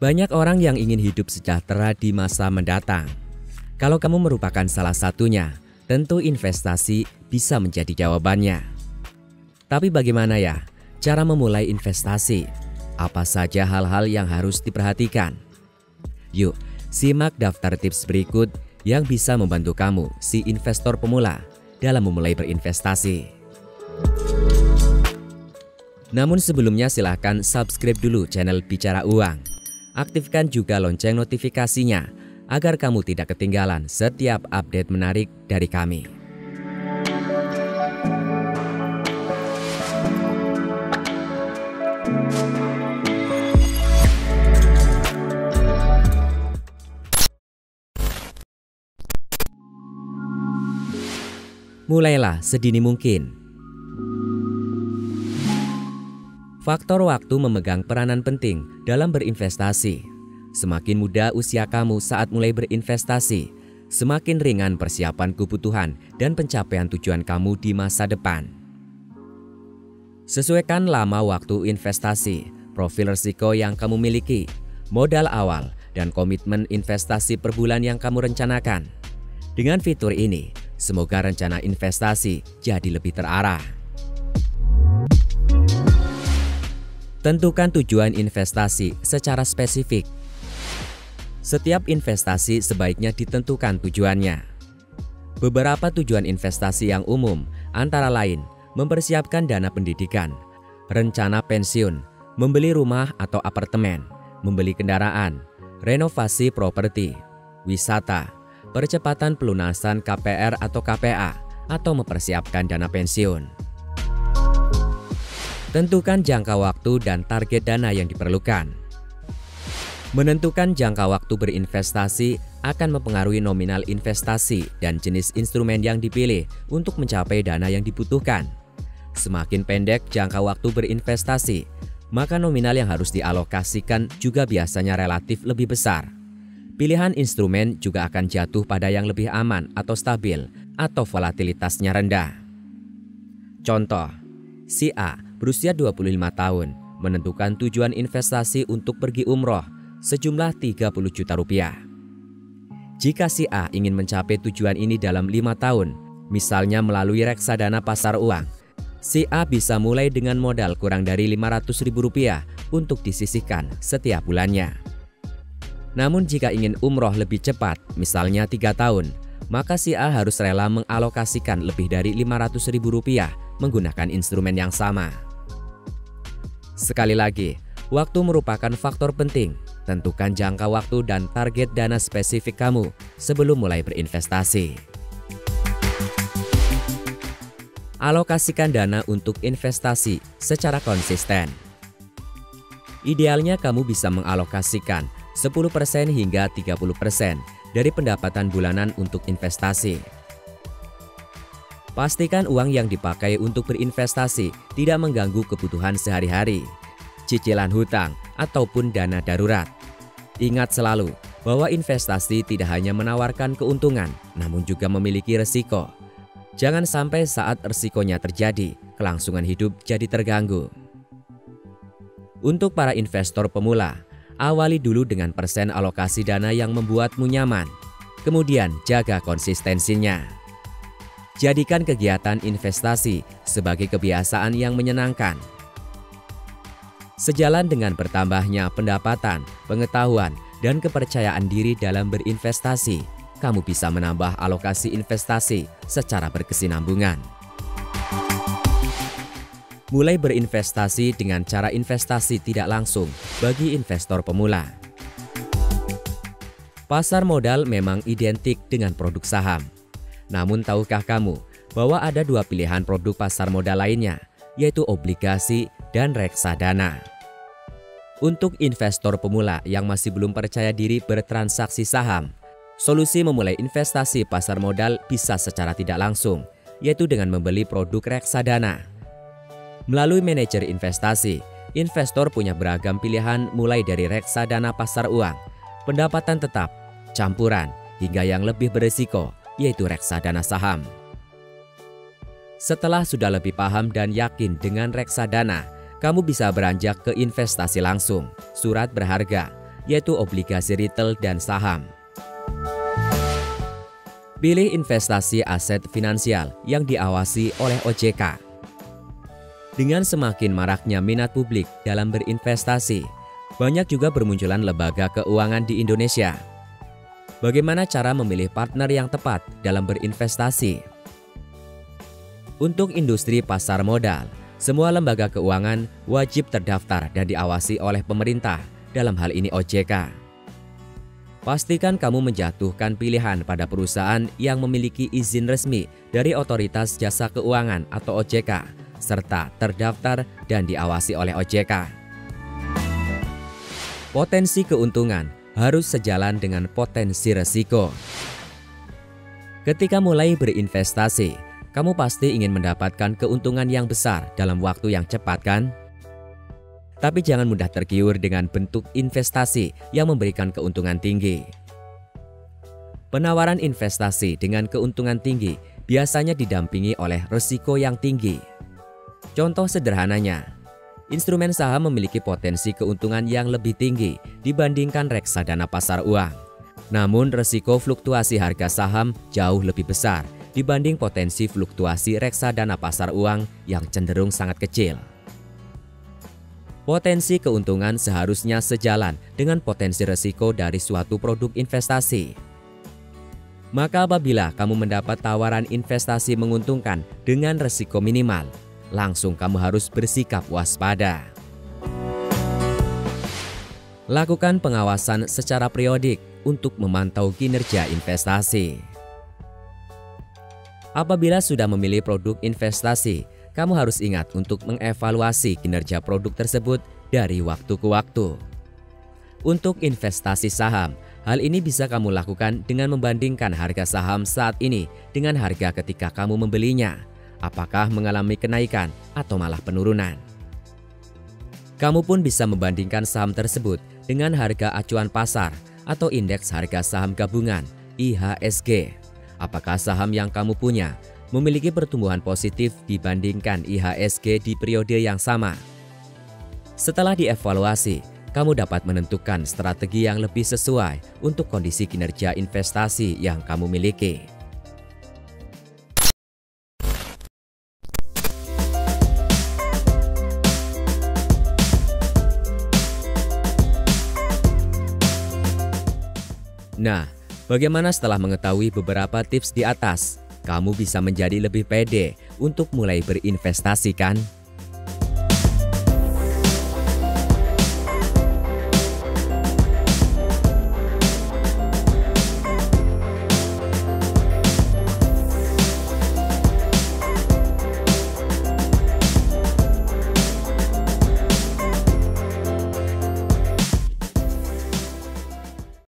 Banyak orang yang ingin hidup sejahtera di masa mendatang. Kalau kamu merupakan salah satunya, tentu investasi bisa menjadi jawabannya. Tapi bagaimana ya cara memulai investasi? Apa saja hal-hal yang harus diperhatikan? Yuk, simak daftar tips berikut yang bisa membantu kamu, si investor pemula, dalam memulai berinvestasi. Namun sebelumnya silahkan subscribe dulu channel Bicara Uang. Aktifkan juga lonceng notifikasinya agar kamu tidak ketinggalan setiap update menarik dari kami. Mulailah sedini mungkin. Faktor waktu memegang peranan penting dalam berinvestasi. Semakin muda usia kamu saat mulai berinvestasi, semakin ringan persiapan kebutuhan dan pencapaian tujuan kamu di masa depan. Sesuaikan lama waktu investasi, profil risiko yang kamu miliki, modal awal, dan komitmen investasi per bulan yang kamu rencanakan. Dengan fitur ini, semoga rencana investasi jadi lebih terarah. Tentukan tujuan investasi secara spesifik. Setiap investasi sebaiknya ditentukan tujuannya. Beberapa tujuan investasi yang umum antara lain mempersiapkan dana pendidikan, rencana pensiun, membeli rumah atau apartemen, membeli kendaraan, renovasi properti, wisata, percepatan pelunasan KPR atau KPA, atau mempersiapkan dana pensiun. Tentukan jangka waktu dan target dana yang diperlukan. Menentukan jangka waktu berinvestasi akan mempengaruhi nominal investasi dan jenis instrumen yang dipilih untuk mencapai dana yang dibutuhkan. Semakin pendek jangka waktu berinvestasi, maka nominal yang harus dialokasikan juga biasanya relatif lebih besar. Pilihan instrumen juga akan jatuh pada yang lebih aman atau stabil atau volatilitasnya rendah. Contoh, si A berusia 25 tahun menentukan tujuan investasi untuk pergi umroh sejumlah 30 juta rupiah. Jika si A ingin mencapai tujuan ini dalam 5 tahun, misalnya melalui reksadana pasar uang, si A bisa mulai dengan modal kurang dari 500 ribu rupiah untuk disisihkan setiap bulannya. Namun jika ingin umroh lebih cepat, misalnya 3 tahun, maka si A harus rela mengalokasikan lebih dari 500 ribu rupiah menggunakan instrumen yang sama. Sekali lagi, waktu merupakan faktor penting. Tentukan jangka waktu dan target dana spesifik kamu sebelum mulai berinvestasi. Alokasikan dana untuk investasi secara konsisten. Idealnya kamu bisa mengalokasikan 10% hingga 30% dari pendapatan bulanan untuk investasi. Pastikan uang yang dipakai untuk berinvestasi tidak mengganggu kebutuhan sehari-hari, cicilan hutang, ataupun dana darurat. Ingat selalu bahwa investasi tidak hanya menawarkan keuntungan, namun juga memiliki resiko. Jangan sampai saat resikonya terjadi, kelangsungan hidup jadi terganggu. Untuk para investor pemula, awali dulu dengan persen alokasi dana yang membuatmu nyaman. Kemudian jaga konsistensinya. Jadikan kegiatan investasi sebagai kebiasaan yang menyenangkan. Sejalan dengan bertambahnya pendapatan, pengetahuan, dan kepercayaan diri dalam berinvestasi, kamu bisa menambah alokasi investasi secara berkesinambungan. Mulai berinvestasi dengan cara investasi tidak langsung bagi investor pemula. Pasar modal memang identik dengan produk saham. Namun tahukah kamu bahwa ada dua pilihan produk pasar modal lainnya, yaitu obligasi dan reksadana. Untuk investor pemula yang masih belum percaya diri bertransaksi saham, solusi memulai investasi pasar modal bisa secara tidak langsung, yaitu dengan membeli produk reksadana. Melalui manajer investasi, investor punya beragam pilihan mulai dari reksadana pasar uang, pendapatan tetap, campuran, hingga yang lebih berisiko, yaitu reksadana saham. Setelah sudah lebih paham dan yakin dengan reksadana, kamu bisa beranjak ke investasi langsung, surat berharga, yaitu obligasi retail dan saham. Pilih investasi aset finansial yang diawasi oleh OJK. Dengan semakin maraknya minat publik dalam berinvestasi, banyak juga bermunculan lembaga keuangan di Indonesia. Bagaimana cara memilih partner yang tepat dalam berinvestasi? Untuk industri pasar modal, semua lembaga keuangan wajib terdaftar dan diawasi oleh pemerintah, dalam hal ini OJK. Pastikan kamu menjatuhkan pilihan pada perusahaan yang memiliki izin resmi dari Otoritas Jasa Keuangan atau OJK, serta terdaftar dan diawasi oleh OJK. Potensi keuntungan harus sejalan dengan potensi resiko. Ketika mulai berinvestasi, kamu pasti ingin mendapatkan keuntungan yang besar dalam waktu yang cepat, kan? Tapi jangan mudah tergiur dengan bentuk investasi yang memberikan keuntungan tinggi. Penawaran investasi dengan keuntungan tinggi biasanya didampingi oleh risiko yang tinggi. Contoh sederhananya, instrumen saham memiliki potensi keuntungan yang lebih tinggi dibandingkan reksadana pasar uang. Namun risiko fluktuasi harga saham jauh lebih besar dibanding potensi fluktuasi reksadana pasar uang yang cenderung sangat kecil. Potensi keuntungan seharusnya sejalan dengan potensi risiko dari suatu produk investasi. Maka apabila kamu mendapat tawaran investasi menguntungkan dengan risiko minimal, langsung kamu harus bersikap waspada. Lakukan pengawasan secara periodik untuk memantau kinerja investasi. Apabila sudah memilih produk investasi, kamu harus ingat untuk mengevaluasi kinerja produk tersebut dari waktu ke waktu. Untuk investasi saham, hal ini bisa kamu lakukan dengan membandingkan harga saham saat ini dengan harga ketika kamu membelinya. Apakah mengalami kenaikan atau malah penurunan? Kamu pun bisa membandingkan saham tersebut dengan harga acuan pasar atau indeks harga saham gabungan (IHSG). Apakah saham yang kamu punya memiliki pertumbuhan positif dibandingkan IHSG di periode yang sama? Setelah dievaluasi, kamu dapat menentukan strategi yang lebih sesuai untuk kondisi kinerja investasi yang kamu miliki. Nah, bagaimana setelah mengetahui beberapa tips di atas? Kamu bisa menjadi lebih pede untuk mulai berinvestasi, kan?